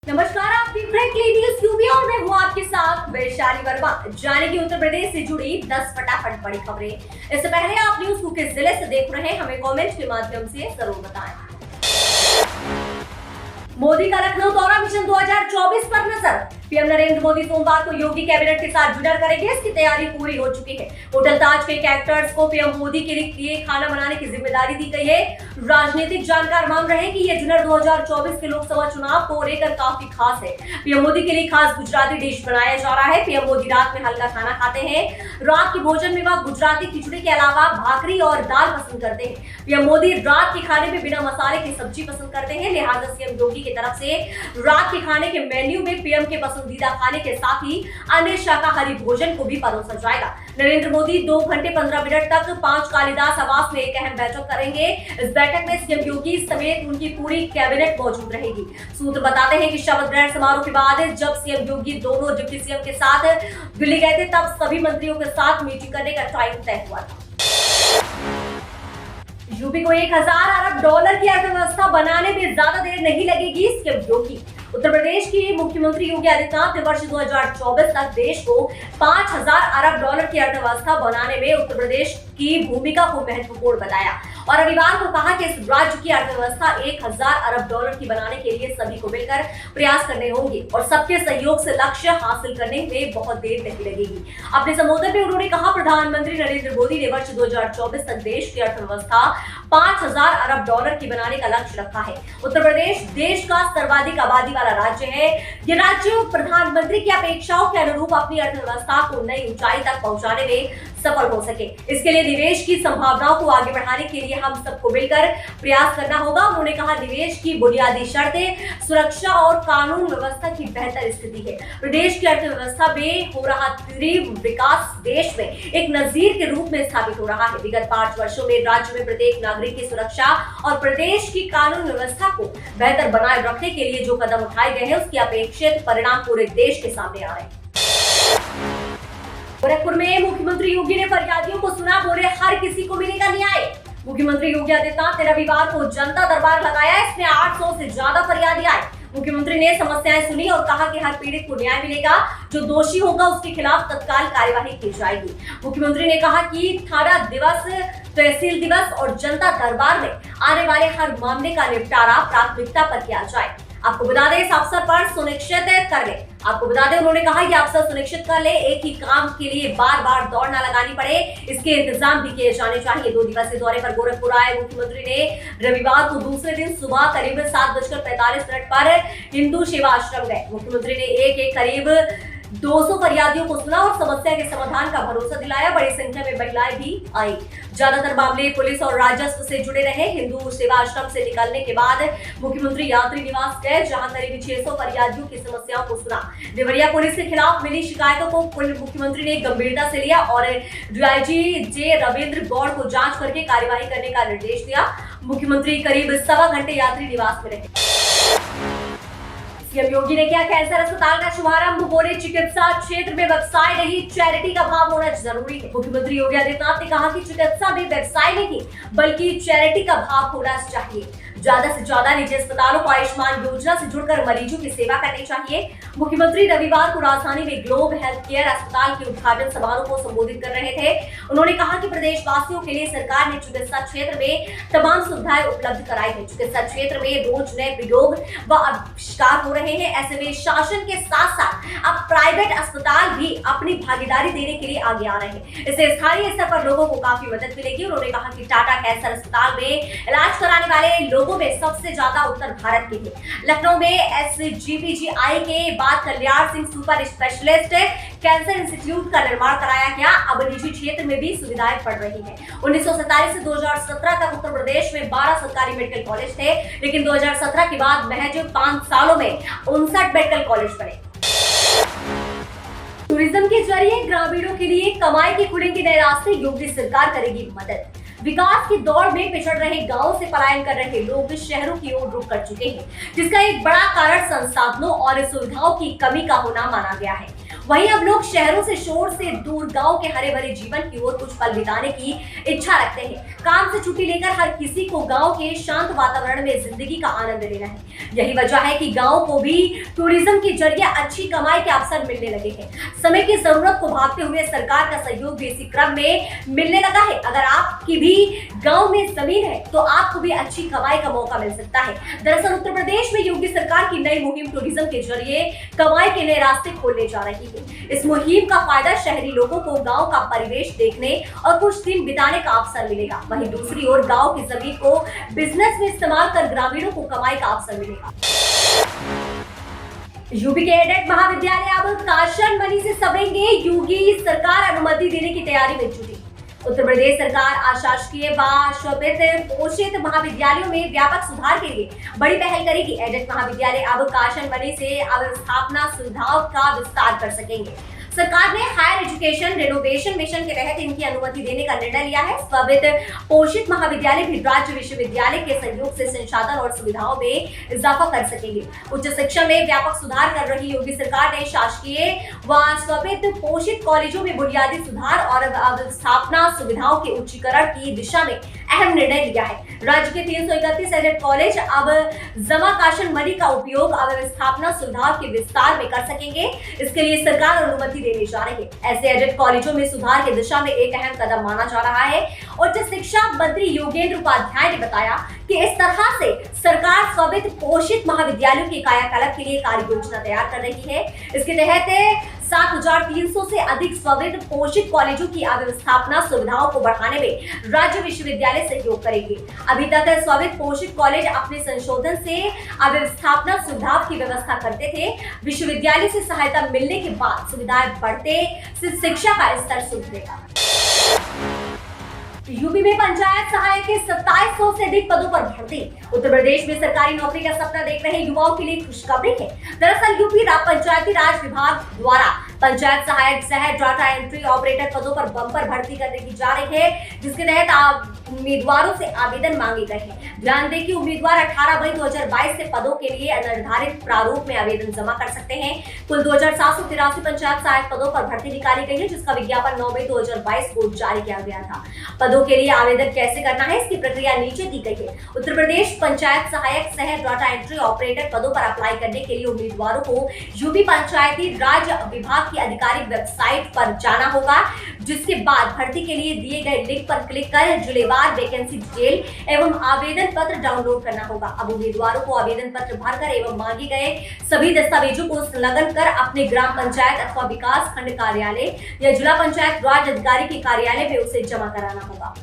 नमस्कार, आप देख रहे हैं क्लीन न्यूज़ यूपी और मैं हूं आपके साथ वैशाली वर्मा। जाने की उत्तर प्रदेश से जुड़ी 10 फटाफट बड़ी खबरें। इससे पहले आप न्यूज़ को किस जिले से देख रहे हैं, हमें कमेंट के माध्यम से जरूर बताएं। मोदी का लखनऊ दौरा, मिशन 2024 पर नजर। पीएम नरेंद्र मोदी सोमवार को योगी कैबिनेट के साथ डिनर करेंगे। इसकी तैयारी पूरी हो चुकी है। होटल ताज के कैरेक्टर्स को पीएम मोदी के लिए खाना बनाने की जिम्मेदारी दी गई है। राजनीतिक जानकार मान रहे हैं कि यह डिनर 2024 के लोकसभा चुनाव को लेकर काफी खास है। पीएम मोदी के लिए खास गुजराती डिश बनाया जा रहा है। पीएम मोदी रात में हल्का खाना खाते हैं। रात के भोजन में वह गुजराती खिचड़ी के अलावा भाकरी और दाल पसंद करते हैं। पीएम मोदी रात के खाने में बिना मसाले की सब्जी पसंद करते हैं। लिहाजा सीएम योगी की तरफ से रात के खाने के मेन्यू में पीएम के पसंदीदा खाने के साथ ही अन्य शाकाहारी भोजन को भी परोसा जाएगा। नरेंद्र मोदी 2 घंटे 15 मिनट तक 5 कालिदास आवास में एक अहम बैठक करेंगे। इस बैठक में सीएम योगी समेत उनकी पूरी कैबिनेट मौजूद रहेगी। सूत्र बताते हैं कि शपथ ग्रहण समारोह के बाद जब सीएम योगी दोनों डिप्टी सीएम के साथ दिल्ली गए थे, तब सभी मंत्रियों के साथ मीटिंग करने का टाइम तय हुआ था। यूपी को 1000 अरब डॉलर की अर्थव्यवस्था बनाने में ज्यादा देर नहीं लगेगी, सीएम योगी। उत्तर प्रदेश के मुख्यमंत्री योगी आदित्यनाथ ने वर्ष 2024 तक देश को 5000 अरब डॉलर की अर्थव्यवस्था बनाने में उत्तर प्रदेश की भूमिका को महत्वपूर्ण बताया और रविवार को कहा कि इस राज्य की अर्थव्यवस्था 1000 अरब डॉलर की बनाने के लिए सभी को मिलकर प्रयास करने होंगे और सबके सहयोग से लक्ष्य हासिल करने में बहुत देर नहीं लगेगी। अपने संबोधन में उन्होंने कहा, प्रधानमंत्री नरेंद्र मोदी ने वर्ष 2024 तक देश की अर्थव्यवस्था 5000 अरब डॉलर की बनाने का लक्ष्य रखा है। उत्तर प्रदेश देश का सर्वाधिक आबादी वाला राज्य है। ये राज्य प्रधानमंत्री की अपेक्षाओं के अनुरूप अपनी अर्थव्यवस्था को नई ऊंचाई तक पहुंचाने में सफल हो सके। इसके लिए निवेश की संभावनाओं को आगे बढ़ाने के लिए हम सबको मिलकर प्रयास करना होगा। उन्होंने कहा, निवेश की बुनियादी शर्तें सुरक्षा और कानून व्यवस्था की बेहतर स्थिति है। प्रदेश की अर्थव्यवस्था में हो रहा तीव्र विकास देश में एक नजीर के रूप में स्थापित हो रहा है। विगत 5 वर्षों में राज्य में प्रत्येक नागरिक की सुरक्षा और प्रदेश की कानून व्यवस्था को बेहतर बनाए रखने के लिए जो कदम उठाए गए हैं, उसकी अपेक्षित परिणाम पूरे देश के सामने आ रहे हैं। गोरखपुर में मुख्यमंत्री योगी ने फरियादियों को सुना, बोले हर किसी को मिलेगा न्याय। मुख्यमंत्री योगी आदित्यनाथ ने रविवार को जनता दरबार लगाया। इसमें 800 से ज्यादा फरियादी आए। मुख्यमंत्री ने समस्याएं सुनी और कहा कि हर पीड़ित को न्याय मिलेगा। जो दोषी होगा उसके खिलाफ तत्काल कार्यवाही की जाएगी। मुख्यमंत्री ने कहा कि थाना दिवस, तहसील दिवस और जनता दरबार में आने वाले हर मामले का निपटारा प्राथमिकता पर किया जाए। आपको बता दें, इस अवसर पर सुनिश्चित कर ले। आपको बता दें, उन्होंने कहा यह अवसर सुनिश्चित कर ले एक ही काम के लिए बार बार दौड़ न लगानी पड़े, इसके इंतजाम भी किए जाने चाहिए। 2 दिवसीय दौरे पर गोरखपुर आए मुख्यमंत्री ने रविवार को दूसरे दिन सुबह करीब 7:45 पर हिंदू सेवा आश्रम गए। मुख्यमंत्री ने एक करीब 200 फरियादियों को सुना और समस्या के समाधान का भरोसा दिलाया। बड़ी संख्या में महिलाएं भी आई। ज्यादातर मामले पुलिस और राजस्व से जुड़े रहे। हिंदू सेवा आश्रम से निकलने के बाद मुख्यमंत्री यात्री निवास गए, जहां करीब 600 फरियादियों की समस्याओं को सुना। देवरिया पुलिस के खिलाफ मिली शिकायतों को मुख्यमंत्री ने गंभीरता से लिया और डीआईजी जे रविंद्र गौड़ को जांच करके कार्यवाही करने का निर्देश दिया। मुख्यमंत्री करीब 1.25 घंटे यात्री निवास में रहे। सीएम योगी ने किया कैंसर अस्पताल का शुभारंभ, बोले चिकित्सा क्षेत्र में व्यवसाय नहीं, चैरिटी का भाव होना जरूरी है। मुख्यमंत्री योगी आदित्यनाथ ने कहा कि चिकित्सा में व्यवसाय नहीं बल्कि चैरिटी का भाव होना चाहिए। ज्यादा से ज्यादा निजी अस्पतालों को आयुष्मान योजना से जुड़कर मरीजों की सेवा करनी चाहिए। मुख्यमंत्री रविवार को राजधानी में ग्लोब हेल्थ केयर अस्पताल के उद्घाटन समारोह को संबोधित कर रहे थे। उन्होंने कहा कि प्रदेशवासियों के लिए सरकार ने चिकित्सा क्षेत्र में तमाम सुविधाएं उपलब्ध कराई है। चिकित्सा क्षेत्र में रोज नए प्रयोग व आविष्कार हो रहे हैं। ऐसे में शासन के साथ साथ अब प्राइवेट अस्पताल भी अपनी भागीदारी देने के लिए आगे आ रहे हैं। इससे स्थानीय स्तर पर लोगों को काफी मदद मिलेगी। उन्होंने कहा कि टाटा कैंसर अस्पताल में इलाज कराने वाले लोगों में सबसे ज्यादा उत्तर भारत के हैं। लखनऊ में SGPGI के बाद Kalyan Singh super specialist cancer institute का निर्माण कराया गया। अब निजी क्षेत्र में भी सुविधाएं बढ़ रही हैं। 1947 से 2017 तक उत्तर प्रदेश में 12 सरकारी मेडिकल कॉलेज थे, लेकिन 2017 के बाद महज 5 सालों में 59 मेडिकल कॉलेज बने। टूरिज्म के जरिए ग्रामीणों के लिए कमाई के खुलेंगे नए रास्ते, योगी सरकार करेगी मदद। विकास की दौड़ में पिछड़ रहे गांवों से पलायन कर रहे लोग शहरों की ओर रुख कर चुके हैं, जिसका एक बड़ा कारण संसाधनों और सुविधाओं की कमी का होना माना गया है। वहीं अब लोग शहरों से शोर से दूर गांव के हरे भरे जीवन की ओर कुछ पल बिताने की इच्छा रखते हैं। काम से छुट्टी लेकर हर किसी को गांव के शांत वातावरण में जिंदगी का आनंद लेना है। यही वजह है कि गांव को भी टूरिज्म के जरिए अच्छी कमाई के अवसर मिलने लगे हैं। समय की जरूरत को भागते हुए सरकार का सहयोग भी इसी क्रम में मिलने लगा है। अगर आपकी भी गांव में जमीन है तो आपको भी अच्छी कमाई का मौका मिल सकता है। दरअसल उत्तर प्रदेश में योगी सरकार की नई मुहिम टूरिज्म के जरिए कमाई के नए रास्ते खोलने जा रही है। इस मुहिम का फायदा शहरी लोगों को गांव का परिवेश देखने और कुछ दिन बिताने का अवसर मिलेगा। वहीं दूसरी ओर गांव की जमीन को बिजनेस में इस्तेमाल कर ग्रामीणों को कमाई का अवसर मिलेगा। यूपी के एडेड महाविद्यालय अब काशन मनी से सवेंगे। योगी सरकार अनुमति देने की तैयारी में जुटी। उत्तर प्रदेश सरकार अशासकीय व स्ववित्त पोषित महाविद्यालयों में व्यापक सुधार के लिए बड़ी पहल करेगी। एडेड महाविद्यालय अब काशन मनी से अवस्थापना सुविधाओं का विस्तार कर सकेंगे। सरकार ने हायर एजुकेशन रिनोवेशन मिशन के तहत इनकी अनुमति देने का निर्णय लिया है। स्ववित्त पोषित महाविद्यालय भी राज्य विश्वविद्यालय के सहयोग से संसाधन और सुविधाओं में इजाफा कर सकेंगे। उच्च शिक्षा में व्यापक सुधार कर रही योगी सरकार ने शासकीय व स्ववित्त पोषित कॉलेजों में बुनियादी सुधार और अवस्थापना सुविधाओं के उच्चीकरण की दिशा में अहम निर्णय लिया है। राज्य के 331 एडेड कॉलेज अब जमा काशन मनी का उपयोग अवस्थापना सुविधाओं के विस्तार में कर सकेंगे। इसके लिए सरकार अनुमति देने जा रही है। ऐसे एडेड कॉलेजों में सुधार की दिशा में एक अहम कदम माना जा रहा है। उच्च शिक्षा मंत्री योगेंद्र उपाध्याय ने बताया कि इस तरह से सरकार स्ववित्त पोषित महाविद्यालयों की कायाकल्प के लिए कार्य योजना तैयार कर रही है। इसके तहत 7300 से अधिक स्ववित्त पोषित कॉलेजों की अवस्थापना सुविधाओं को बढ़ाने में राज्य विश्वविद्यालय सहयोग करेंगे। अभी तक स्ववित्त पोषित कॉलेज अपने संशोधन से अवस्थापना सुविधाओं की व्यवस्था करते थे। विश्वविद्यालय से सहायता मिलने के बाद सुविधाएं बढ़ते से शिक्षा का स्तर सुधरेगा। यूपी में पंचायत सहायक के 2700 से अधिक पदों पर भर्ती। उत्तर प्रदेश में सरकारी नौकरी का सपना देख रहे युवाओं के लिए खुशखबरी है। दरअसल यूपी पंचायती राज विभाग द्वारा पंचायत सहायक सह डाटा एंट्री ऑपरेटर पदों पर बम्पर भर्ती करने की जा रही है, जिसके तहत उम्मीदवारों से आवेदन मांगे गए हैं। ध्यान दें कि उम्मीदवार 18 मई 2022 से पदों के लिए निर्धारित प्रारूप में आवेदन जमा कर सकते हैं। कुल 2783 पंचायत सहायक पदों पर भर्ती निकाली गई है, जिसका विज्ञापन 9 मई 2022 को जारी किया गया था। पदों के लिए आवेदन कैसे करना है, इसकी प्रक्रिया नीचे दी गई है। उत्तर प्रदेश पंचायत सहायक सह डाटा एंट्री ऑपरेटर पदों पर अप्लाई करने के लिए उम्मीदवारों को यूपी पंचायती राज विभाग की आधिकारिक वेबसाइट पर जाना होगा, जिसके बाद भर्ती के लिए दिए गए लिंक पर क्लिक कर जिलेवार वैकेंसी डिटेल एवं आवेदन पत्र डाउनलोड करना होगा। अब उम्मीदवारों को आवेदन पत्र भरकर एवं मांगे गए सभी दस्तावेजों को संलग्न कर अपने ग्राम पंचायत अथवा विकास खंड कार्यालय या जिला पंचायत राज अधिकारी के कार्यालय में उसे जमा कराना होगा।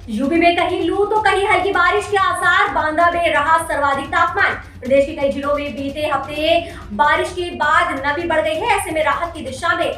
यूपी में कहीं लू तो कहीं हल्की बारिश के आसार। बांदा में रहा सर्वाधिक तापमान। प्रदेश के कई जिलों में बीते हफ्ते बारिश के बाद नमी बढ़ गई है। ऐसे में राहत की दिशा में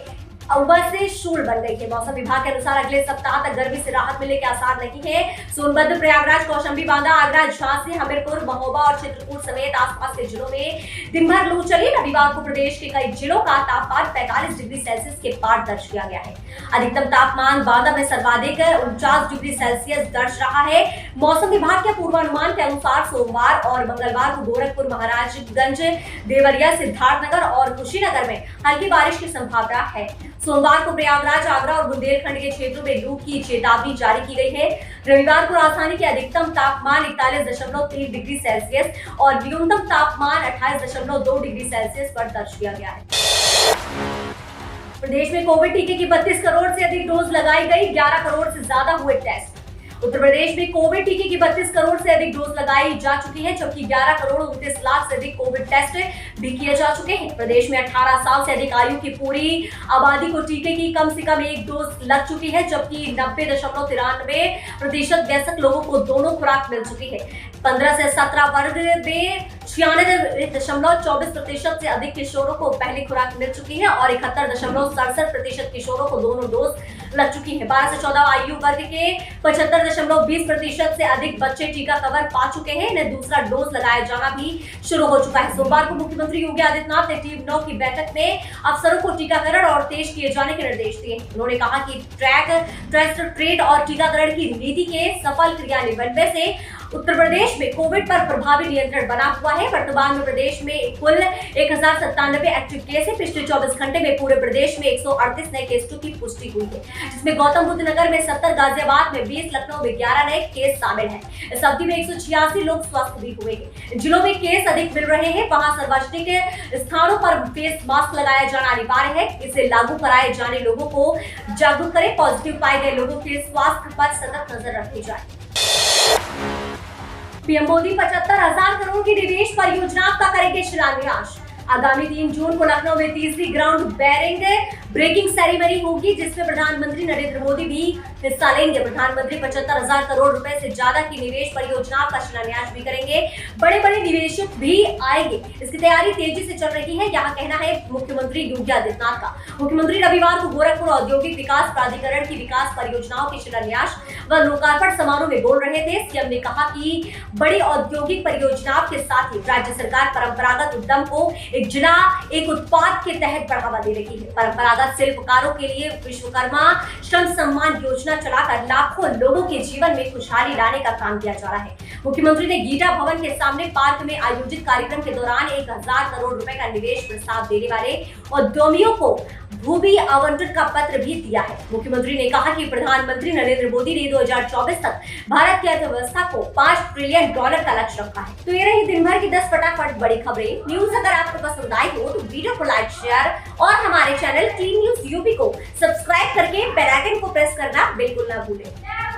उमस से शूल बन गई है। मौसम विभाग के अनुसार अगले सप्ताह तक गर्मी से राहत मिलने के आसार नहीं है। सोनभद्र, प्रयागराज, कौशाम्बी, बांदा, आगरा, झांसी, हमीरपुर, महोबा और चित्रकूट समेत आसपास के जिलों में दिन भर लू चली। रविवार को प्रदेश के कई जिलों का तापमान 45 डिग्री सेल्सियस के पार दर्ज किया गया है। अधिकतम तापमान बांदा में सर्वाधिक 49 डिग्री सेल्सियस दर्ज रहा है। मौसम विभाग के पूर्वानुमान के अनुसार सोमवार और मंगलवार को गोरखपुर, महाराजगंज, देवरिया, सिद्धार्थनगर और कुशीनगर में हल्की बारिश की संभावना है। सोमवार को प्रयागराज, आगरा और बुंदेलखंड के क्षेत्रों में लू की चेतावनी जारी की गई है। रविवार को राजधानी के अधिकतम तापमान 41.3 डिग्री सेल्सियस और न्यूनतम तापमान 28.2 डिग्री सेल्सियस पर दर्ज किया गया है। प्रदेश में कोविड टीके की 32 करोड़ से अधिक डोज लगाई गई। 11 करोड़ से ज्यादा हुए टेस्ट। उत्तर प्रदेश में कोविड टीके की 32 करोड़ से अधिक डोज लगाई जा चुकी है, जबकि 11 करोड़ 29 लाख से अधिक कोविड टेस्ट भी किए जा चुके हैं। प्रदेश में 18 साल से अधिक आयु की पूरी आबादी को टीके की कम से कम एक डोज लग चुकी है, जबकि 90.93% वयस्क लोगों को दोनों खुराक मिल चुकी है। 15 से 17 वर्ग में 96.24% से अधिक किशोरों को पहली खुराक मिल चुकी है और 71.67% किशोरों को दोनों डोज लग चुकी है। 12 से 14 आयु वर्ग के 75.20% से अधिक बच्चे टीका कवर पा चुके हैं। इन्हें दूसरा डोज लगाया जाना भी शुरू हो चुका है। सोमवार को मुख्यमंत्री योगी आदित्यनाथ ने टीम 9 की बैठक में अफसरों को टीकाकरण और तेज किए जाने के निर्देश दिए। उन्होंने कहा कि ट्रैक, टेस्ट, ट्रीट और टीकाकरण की नीति के सफल क्रियान्वयन से उत्तर प्रदेश में कोविड पर प्रभावी नियंत्रण बना हुआ है। वर्तमान में प्रदेश में कुल 1097 एक्टिव केस है। पिछले 24 घंटे में पूरे प्रदेश में 138 नए केसों की पुष्टि हुई है, जिसमें गौतम बुद्ध नगर में 70, गाजियाबाद में 20, लखनऊ में 11 नए केस शामिल हैं। इस अवधि में 186 लोग स्वस्थ भी हुए हैं। जिलों में केस अधिक मिल रहे हैं, वहां सार्वजनिक स्थानों पर फेस मास्क लगाया जाना अनिवार्य है। इसे लागू कराए जाने लोगों को जागरूक करें। पॉजिटिव पाए गए लोगों के स्वास्थ्य पर सतत नजर रखी जाए। पीएम मोदी 75,000 करोड़ की निवेश परियोजना का करेंगे शिलान्यास। आगामी 3 जून को लखनऊ में तीसरी ग्राउंड बेयरिंग ब्रेकिंग सेरेमनी होगी, जिसमें प्रधानमंत्री नरेंद्र मोदी भी हिस्सा लेंगे। प्रधानमंत्री 75,000 करोड़ रुपए से ज्यादा की निवेश परियोजना का शिलान्यास भी करेंगे। बड़े बड़े निवेशक भी आएंगे। इसकी तैयारी तेजी से चल रही है, यहाँ कहना है मुख्यमंत्री योगी आदित्यनाथ का। मुख्यमंत्री रविवार को गोरखपुर औद्योगिक विकास प्राधिकरण की विकास परियोजनाओं के शिलान्यास व लोकार्पण समारोह में बोल रहे थे। सीएम ने कहा कि बड़ी औद्योगिक परियोजनाओं के साथ ही राज्य सरकार परंपरागत उद्यम को एक जिला एक उत्पाद के तहत बढ़ावा दे रही है। परंपरागत शिल्पकारों के लिए विश्वकर्मा श्रम सम्मान योजना चलाकर लाखों लोगों के जीवन में खुशहाली लाने का काम किया जा रहा है। मुख्यमंत्री ने गीता भवन के सामने पार्क में आयोजित कार्यक्रम के दौरान 1000 करोड़ रुपए का निवेश प्रस्ताव देने वाले उद्यमियों को भूमि आवंटन का पत्र भी दिया है। मुख्यमंत्री ने कहा कि प्रधानमंत्री नरेंद्र मोदी ने 2024 तक भारत की अर्थव्यवस्था को $5 ट्रिलियन का लक्ष्य रखा है। तो ये रही दिन भर की 10 फटाफट बड़ी खबरें। न्यूज अगर आपको पसंद आई हो तो वीडियो को लाइक, शेयर और हमारे चैनल टीम न्यूज यूपी को सब्सक्राइब करके बेल आइकन को प्रेस करना बिल्कुल ना भूलें।